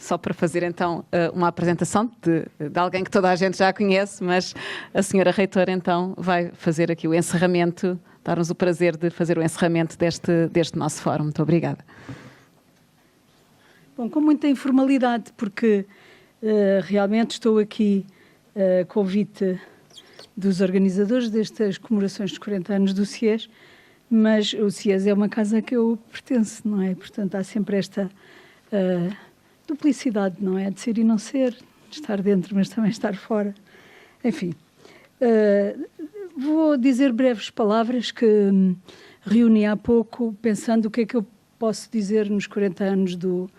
só para fazer então uma apresentação de alguém que toda a gente já conhece, mas a senhora reitora então vai fazer aqui o encerramento, dar-nos o prazer de fazer o encerramento deste nosso fórum. Muito obrigada. Bom, com muita informalidade, porque realmente estou aqui a convite dos organizadores destas comemorações dos 40 anos do CIES, mas o CIES é uma casa a que eu pertenço, não é? Portanto, há sempre esta duplicidade, não é? De ser e não ser, de estar dentro, mas também estar fora. Enfim, vou dizer breves palavras que reuni há pouco, pensando o que é que eu posso dizer nos 40 anos do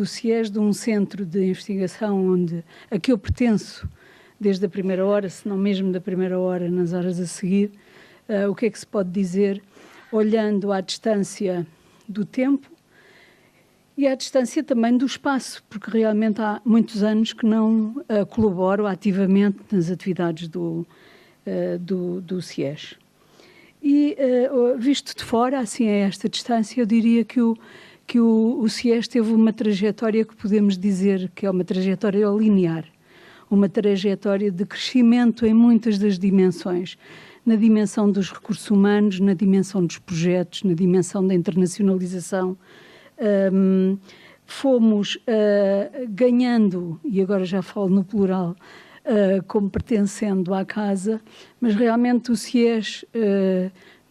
CIES, de um centro de investigação a que eu pertenço desde a primeira hora, se não mesmo da primeira hora, nas horas a seguir. O que é que se pode dizer olhando à distância do tempo e à distância também do espaço, porque realmente há muitos anos que não colaboro ativamente nas atividades do CIES. E, visto de fora, assim a esta distância, eu diria que o CIES teve uma trajetória que podemos dizer que é uma trajetória linear, uma trajetória de crescimento em muitas das dimensões, na dimensão dos recursos humanos, na dimensão dos projetos, na dimensão da internacionalização. Fomos ganhando, e agora já falo no plural, como pertencendo à casa, mas realmente o CIES,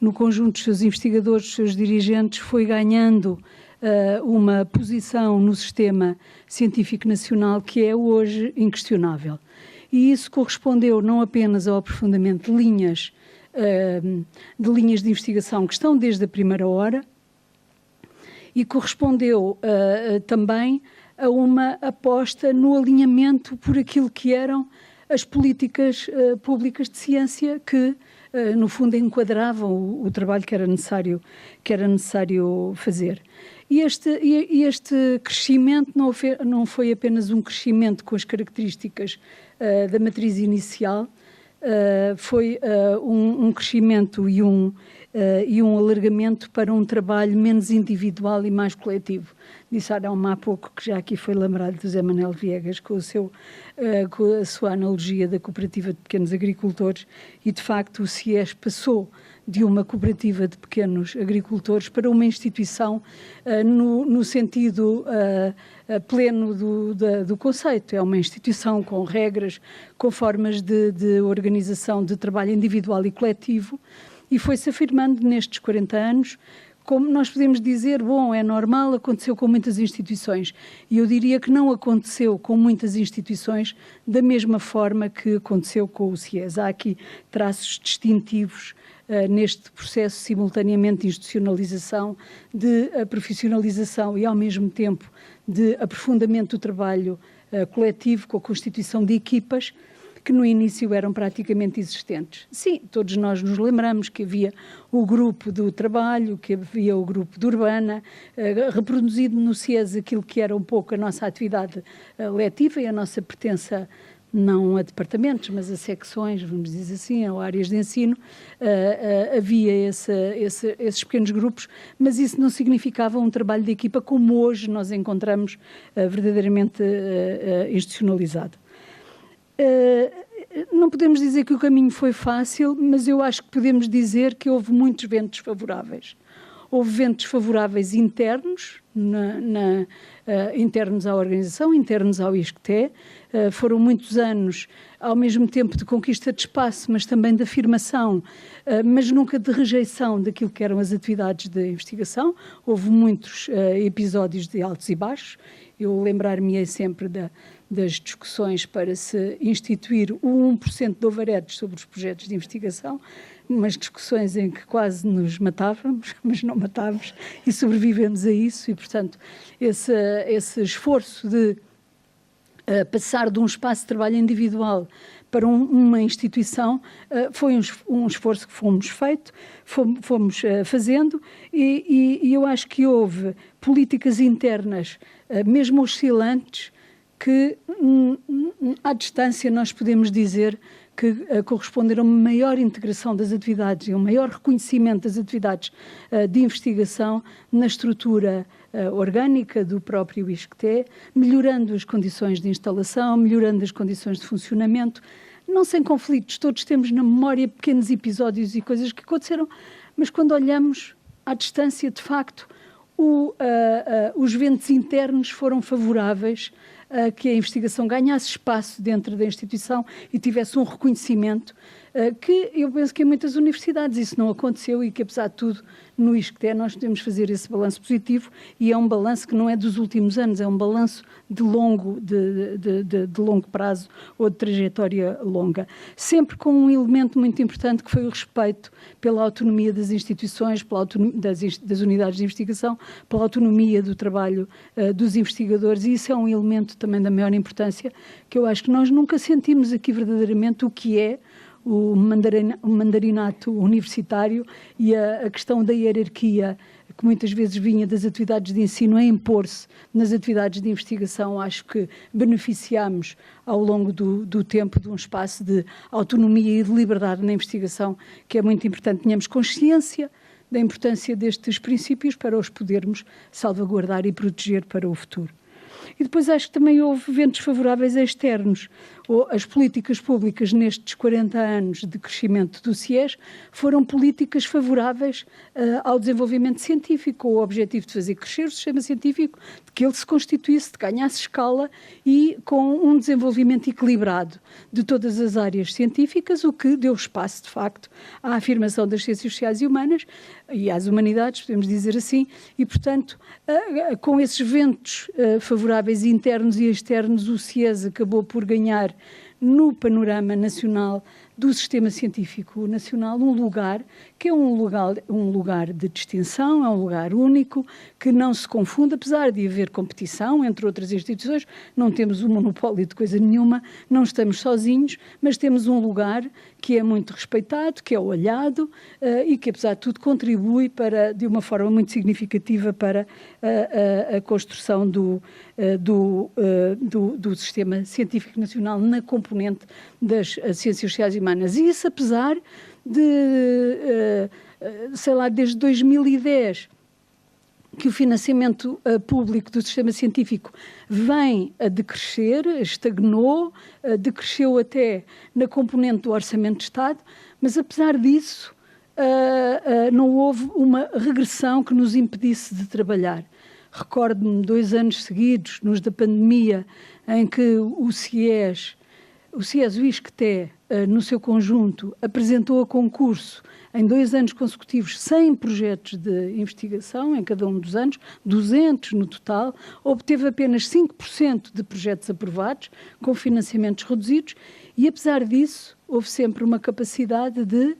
no conjunto dos seus investigadores, dos seus dirigentes, foi ganhando uma posição no sistema científico nacional que é hoje inquestionável. E isso correspondeu não apenas ao aprofundamento de linhas de investigação que estão desde a primeira hora, e correspondeu também a uma aposta no alinhamento por aquilo que eram as políticas públicas de ciência que, no fundo, enquadravam o trabalho que era necessário fazer. E este crescimento não foi apenas um crescimento com as características da matriz inicial, foi um crescimento e um alargamento para um trabalho menos individual e mais coletivo. Disseram-me há pouco que já aqui foi lembrado do José Manuel Viegas com a sua analogia da cooperativa de pequenos agricultores, e de facto o CIES passou de uma cooperativa de pequenos agricultores para uma instituição no sentido pleno do conceito. É uma instituição com regras, com formas de organização de trabalho individual e coletivo, e foi-se afirmando nestes 40 anos, como nós podemos dizer, bom, é normal, aconteceu com muitas instituições. E eu diria que não aconteceu com muitas instituições da mesma forma que aconteceu com o CIES. Há aqui traços distintivos neste processo simultaneamente de institucionalização, de profissionalização e, ao mesmo tempo, de aprofundamento do trabalho coletivo com a constituição de equipas que no início eram praticamente existentes. Sim, todos nós nos lembramos que havia o grupo do trabalho, que havia o grupo de Urbana, reproduzido no CIES aquilo que era um pouco a nossa atividade letiva e a nossa pertença não a departamentos, mas a secções, vamos dizer assim, ou áreas de ensino. Havia esses pequenos grupos, mas isso não significava um trabalho de equipa como hoje nós encontramos verdadeiramente institucionalizado. Não podemos dizer que o caminho foi fácil, mas eu acho que podemos dizer que houve muitos ventos favoráveis. Houve ventos favoráveis internos, internos à organização, internos ao ISCTE. Foram muitos anos, ao mesmo tempo, de conquista de espaço, mas também de afirmação, mas nunca de rejeição daquilo que eram as atividades de investigação. Houve muitos episódios de altos e baixos. Eu lembrar-me-ei sempre das discussões para se instituir o 1% de overheads sobre os projetos de investigação, umas discussões em que quase nos matávamos, mas não matávamos e sobrevivemos a isso, e, portanto, esse esforço de passar de um espaço de trabalho individual para uma instituição foi um esforço que fomos fazendo, e eu acho que houve políticas internas, mesmo oscilantes, que à distância nós podemos dizer que corresponderam a uma maior integração das atividades e um maior reconhecimento das atividades de investigação na estrutura orgânica do próprio ISCTE, melhorando as condições de instalação, melhorando as condições de funcionamento, não sem conflitos. Todos temos na memória pequenos episódios e coisas que aconteceram, mas quando olhamos à distância, de facto, os ventos internos foram favoráveis a que a investigação ganhasse espaço dentro da instituição e tivesse um reconhecimento que eu penso que em muitas universidades isso não aconteceu e que, apesar de tudo, no ISCTE nós podemos fazer esse balanço positivo, e é um balanço que não é dos últimos anos, é um balanço de longo prazo ou de trajetória longa. Sempre com um elemento muito importante que foi o respeito pela autonomia das instituições, das unidades de investigação, pela autonomia do trabalho dos investigadores, e isso é um elemento também da maior importância, que eu acho que nós nunca sentimos aqui verdadeiramente o que é o mandarinato universitário e a questão da hierarquia, que muitas vezes vinha das atividades de ensino a impor-se nas atividades de investigação. Acho que beneficiámos ao longo do tempo de um espaço de autonomia e de liberdade na investigação, que é muito importante. Tenhamos consciência da importância destes princípios para os podermos salvaguardar e proteger para o futuro. E depois acho que também houve ventos favoráveis externos. As políticas públicas nestes 40 anos de crescimento do CIES foram políticas favoráveis ao desenvolvimento científico, com o objetivo de fazer crescer o sistema científico, de que ele se constituísse, de ganhasse escala e com um desenvolvimento equilibrado de todas as áreas científicas, o que deu espaço, de facto, à afirmação das ciências sociais e humanas e às humanidades, podemos dizer assim, e, portanto, com esses ventos favoráveis internos e externos, o CIES acabou por ganhar no panorama nacional do sistema científico nacional um lugar que é um lugar de distinção, é um lugar único, que não se confunde, apesar de haver competição entre outras instituições, não temos um monopólio de coisa nenhuma, não estamos sozinhos, mas temos um lugar que é muito respeitado, que é olhado e que, apesar de tudo, contribui de uma forma muito significativa para a construção do sistema científico nacional na componente das ciências sociais e humanas. E isso apesar de, desde 2010, que o financiamento público do sistema científico vem a decrescer, estagnou, decresceu até na componente do Orçamento de Estado, mas apesar disso não houve uma regressão que nos impedisse de trabalhar. Recordo-me 2 anos seguidos, nos da pandemia, em que o CIES, o ISCTE, no seu conjunto, apresentou a concurso em 2 anos consecutivos 100 projetos de investigação em cada um dos anos, 200 no total, obteve apenas 5% de projetos aprovados, com financiamentos reduzidos, e apesar disso houve sempre uma capacidade de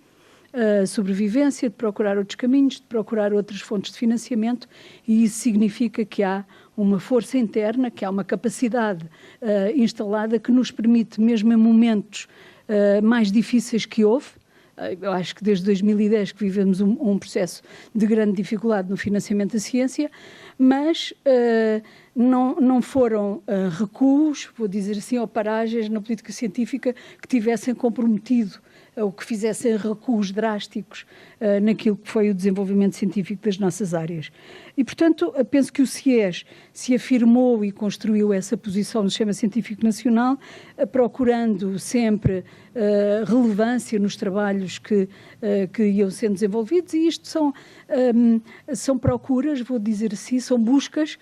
sobrevivência, de procurar outros caminhos, de procurar outras fontes de financiamento, e isso significa que há uma força interna, que há uma capacidade instalada que nos permite, mesmo em momentos mais difíceis que houve, eu acho que desde 2010 que vivemos um processo de grande dificuldade no financiamento da ciência, mas não foram recuos, vou dizer assim, ou paragens na política científica que tivessem comprometido ou que fizessem recuos drásticos naquilo que foi o desenvolvimento científico das nossas áreas. E, portanto, penso que o CIES se afirmou e construiu essa posição no sistema científico nacional, procurando sempre relevância nos trabalhos que iam sendo desenvolvidos, e isto são procuras, vou dizer assim, são buscas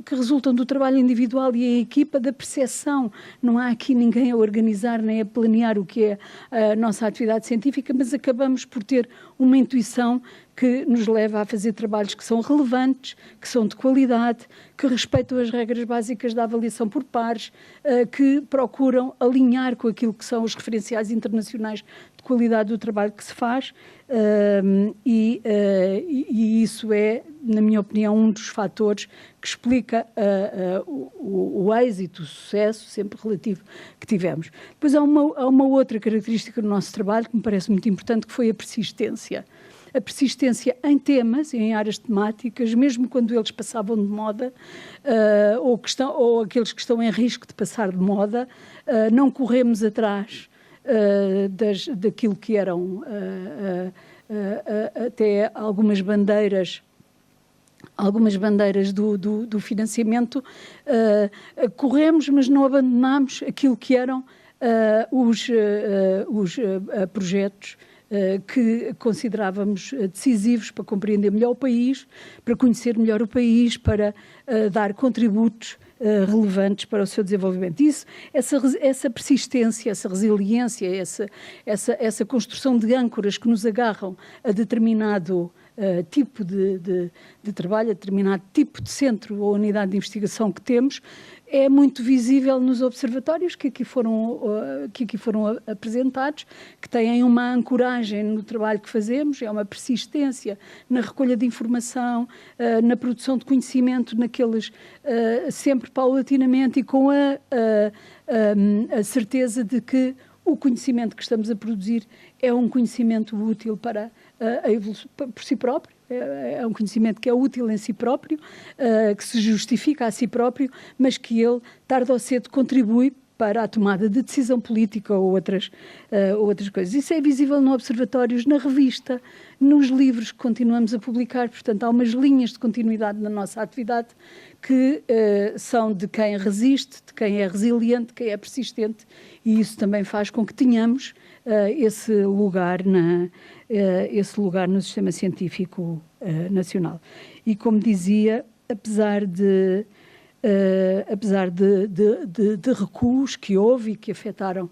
que resultam do trabalho individual e em equipa, da percepção. Não há aqui ninguém a organizar nem a planear o que é a nossa atividade científica, mas acabamos por ter uma intuição que nos leva a fazer trabalhos que são relevantes, que são de qualidade, que respeitam as regras básicas da avaliação por pares, que procuram alinhar com aquilo que são os referenciais internacionais de qualidade do trabalho que se faz, e isso é, na minha opinião, um dos fatores que explica o êxito, o sucesso, sempre relativo, que tivemos. Depois há uma outra característica do nosso trabalho que me parece muito importante, que foi a persistência. A persistência em temas, em áreas temáticas, mesmo quando eles passavam de moda, ou aqueles que estão em risco de passar de moda, não corremos atrás daquilo que eram até algumas bandeiras algumas bandeiras do financiamento, corremos, mas não abandonamos aquilo que eram os projetos que considerávamos decisivos para compreender melhor o país, para conhecer melhor o país, para dar contributos relevantes para o seu desenvolvimento. Isso, essa persistência, essa resiliência, essa construção de âncoras que nos agarram a determinado tipo de trabalho, a determinado tipo de centro ou unidade de investigação que temos, é muito visível nos observatórios que aqui foram apresentados, que têm uma ancoragem no trabalho que fazemos, é uma persistência na recolha de informação, na produção de conhecimento, naqueles sempre paulatinamente e com a certeza de que o conhecimento que estamos a produzir é um conhecimento útil para a evolução por si próprio. É um conhecimento que é útil em si próprio, que se justifica a si próprio, mas que ele, tarde ou cedo, contribui para a tomada de decisão política ou outras coisas. Isso é visível no Observatórios, na revista, nos livros que continuamos a publicar. Portanto, há umas linhas de continuidade na nossa atividade que são de quem resiste, de quem é resiliente, de quem é persistente, e isso também faz com que tenhamos esse lugar no sistema científico nacional. E, como dizia, apesar de recuos que houve e que afetaram,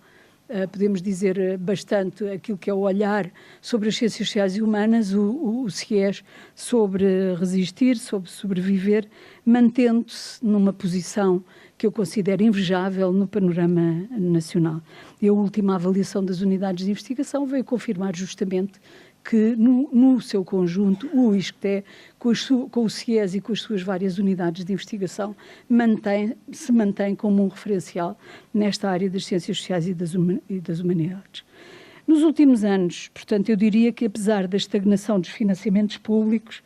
podemos dizer, bastante aquilo que é o olhar sobre as ciências sociais e humanas, o CIES sobre resistir, sobre sobreviver, mantendo-se numa posição que eu considero invejável no panorama nacional. E a última avaliação das unidades de investigação veio confirmar justamente que, no seu conjunto, o ISCTE, com o CIES e com as suas várias unidades de investigação, se mantém como um referencial nesta área das ciências sociais e das humanidades. Nos últimos anos, portanto, eu diria que, apesar da estagnação dos financiamentos públicos,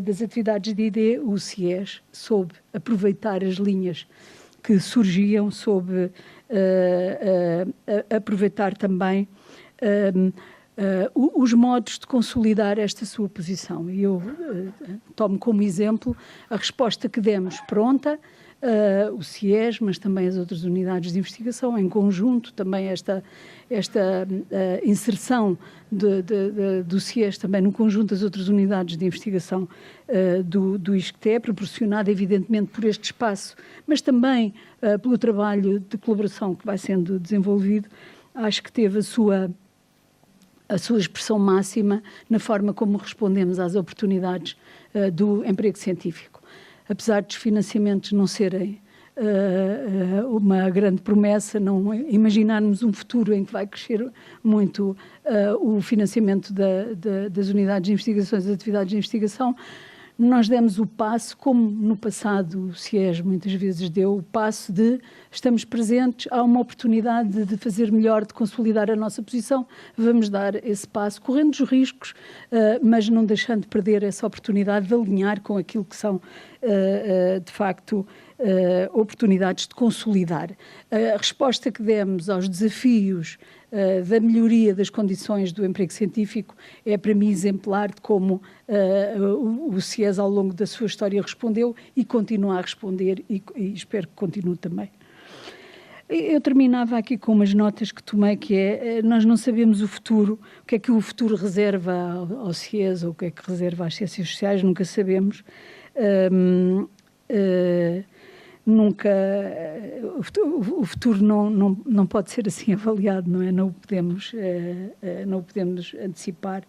das atividades de ID, o CIES soube aproveitar as linhas que surgiam, soube aproveitar também os modos de consolidar esta sua posição. E eu tomo como exemplo a resposta que demos pronta, o CIES, mas também as outras unidades de investigação, em conjunto, também esta inserção do CIES também no conjunto das outras unidades de investigação do ISCTE, proporcionada evidentemente por este espaço, mas também pelo trabalho de colaboração que vai sendo desenvolvido, acho que teve a sua expressão máxima na forma como respondemos às oportunidades do emprego científico. Apesar dos financiamentos não serem uma grande promessa, não imaginarmos um futuro em que vai crescer muito o financiamento das unidades de investigação, das atividades de investigação, nós demos o passo, como no passado o CIES muitas vezes deu, o passo de estamos presentes, há uma oportunidade de fazer melhor, de consolidar a nossa posição, vamos dar esse passo, correndo os riscos, mas não deixando de perder essa oportunidade de alinhar com aquilo que são, de facto, oportunidades de consolidar. A resposta que demos aos desafios da melhoria das condições do emprego científico é, para mim, exemplar de como o CIES, ao longo da sua história, respondeu e continua a responder e espero que continue também. Eu terminava aqui com umas notas que tomei, que é, nós não sabemos o futuro, o que é que o futuro reserva ao CIES ou o que é que reserva às ciências sociais, nunca sabemos. Nunca, o futuro não pode ser assim avaliado, não é? Não o podemos antecipar.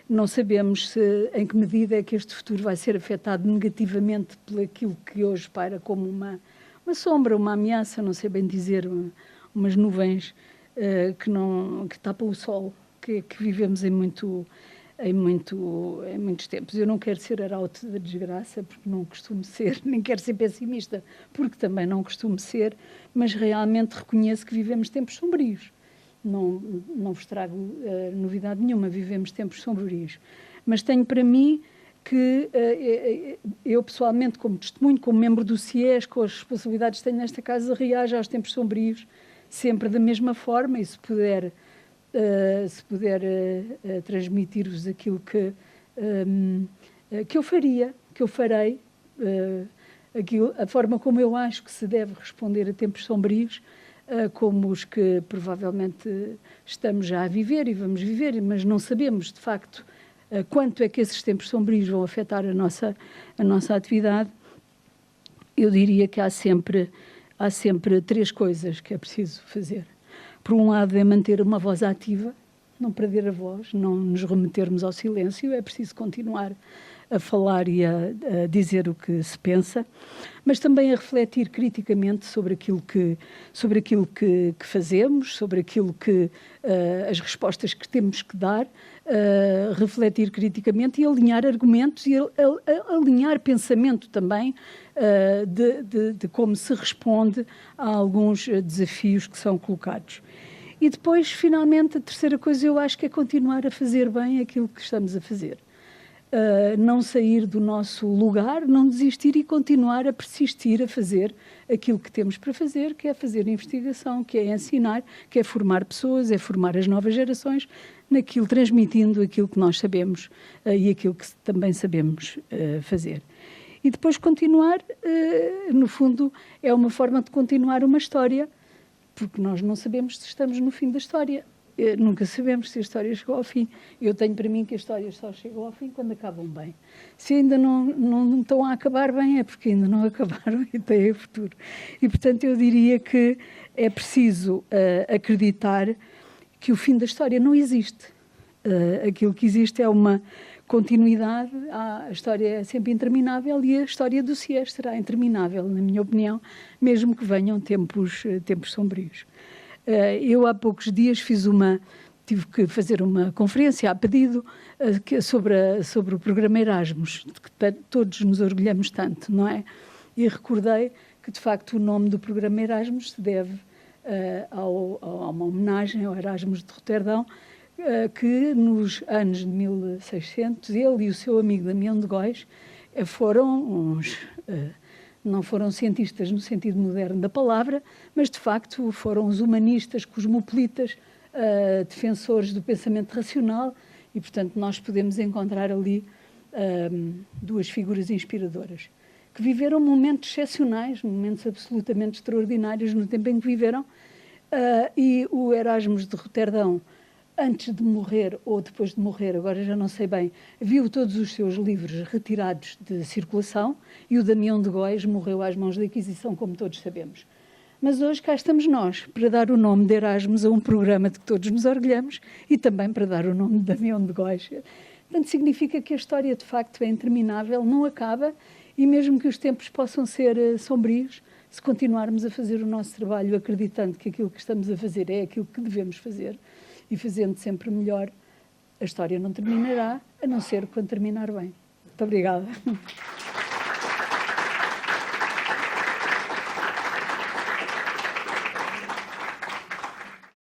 Não sabemos em que medida é que este futuro vai ser afetado negativamente por aquilo que hoje paira como uma sombra, uma ameaça, não sei bem dizer, umas nuvens que tapam o sol, que vivemos em muitos tempos. Eu não quero ser arauto da desgraça, porque não costumo ser, nem quero ser pessimista, porque também não costumo ser, mas realmente reconheço que vivemos tempos sombrios. Não vos trago novidade nenhuma, vivemos tempos sombrios. Mas tenho para mim que eu pessoalmente, como testemunho, como membro do CIES, com as responsabilidades que tenho nesta casa, reajo aos tempos sombrios sempre da mesma forma, e se puder transmitir-vos aquilo que que eu faria, que eu farei, a forma como eu acho que se deve responder a tempos sombrios, como os que provavelmente estamos já a viver e vamos viver, mas não sabemos, de facto, quanto é que esses tempos sombrios vão afetar a nossa atividade. Eu diria que há sempre 3 coisas que é preciso fazer. Por um lado, é manter uma voz ativa, não perder a voz, não nos remetermos ao silêncio, é preciso continuar a falar e a dizer o que se pensa, mas também a refletir criticamente sobre aquilo que fazemos, sobre aquilo que as respostas que temos que dar, refletir criticamente e alinhar argumentos e alinhar pensamento também de como se responde a alguns desafios que são colocados. E depois, finalmente, a terceira coisa eu acho que é continuar a fazer bem aquilo que estamos a fazer. Não sair do nosso lugar, não desistir e continuar a persistir a fazer aquilo que temos para fazer, que é fazer investigação, que é ensinar, que é formar pessoas, é formar as novas gerações, transmitindo aquilo que nós sabemos e aquilo que também sabemos fazer. E depois continuar, no fundo, é uma forma de continuar uma história, porque nós não sabemos se estamos no fim da história. Nunca sabemos se a história chegou ao fim. Eu tenho para mim que as histórias só chegam ao fim quando acabam bem. Se ainda não estão a acabar bem, é porque ainda não acabaram e têm futuro. E, portanto, eu diria que é preciso acreditar que o fim da história não existe. Aquilo que existe é uma continuidade, a história é sempre interminável e a história do CIES será interminável, na minha opinião, mesmo que venham tempos sombrios. Eu, há poucos dias, tive que fazer uma conferência a pedido sobre o programa Erasmus, de que todos nos orgulhamos tanto, não é? E recordei que, de facto, o nome do programa Erasmus se deve a uma homenagem ao Erasmus de Roterdão, que nos anos de 1600, ele e o seu amigo Damião de Góis foram não foram cientistas no sentido moderno da palavra, mas de facto foram os humanistas, cosmopolitas, defensores do pensamento racional e, portanto, nós podemos encontrar ali 2 figuras inspiradoras, que viveram momentos excepcionais, momentos absolutamente extraordinários no tempo em que viveram, e o Erasmus de Roterdão, antes de morrer ou depois de morrer, agora já não sei bem, viu todos os seus livros retirados de circulação e o Damião de Góis morreu às mãos da Inquisição, como todos sabemos. Mas hoje cá estamos nós, para dar o nome de Erasmus a um programa de que todos nos orgulhamos e também para dar o nome de Damião de Góis. Portanto, significa que a história, de facto, é interminável, não acaba e mesmo que os tempos possam ser sombrios, se continuarmos a fazer o nosso trabalho acreditando que aquilo que estamos a fazer é aquilo que devemos fazer, e fazendo sempre melhor, a história não terminará, a não ser quando terminar bem. Muito obrigada.